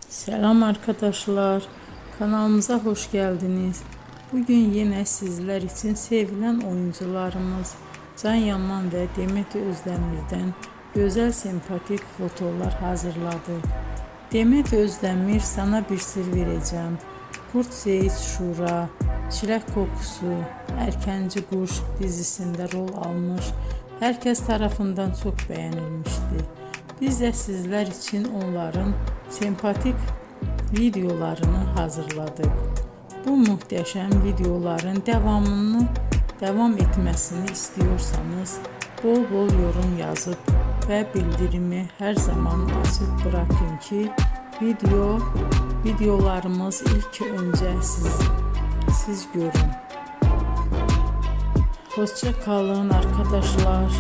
Selam arkadaşlar, kanalımıza hoş geldiniz. Bugün yine sizler için sevilen oyuncularımız Can Yaman ve Demet Özdemir'den güzel sempatik fotolar hazırladı. Demet Özdemir sana bir sır vereceğim. Kurt Seyit Şura, Çilek Kokusu, Erkenci Kuş dizisinde rol almış. Herkes tarafından çok beğenilmişti. Biz de sizler için onların sempatik videolarını hazırladık. Bu muhteşem videoların devam etmesini istiyorsanız bol bol yorum yazıp ve bildirimi her zaman açık bırakın ki videolarımız ilk önce siz görün. Hoşça kalın arkadaşlar.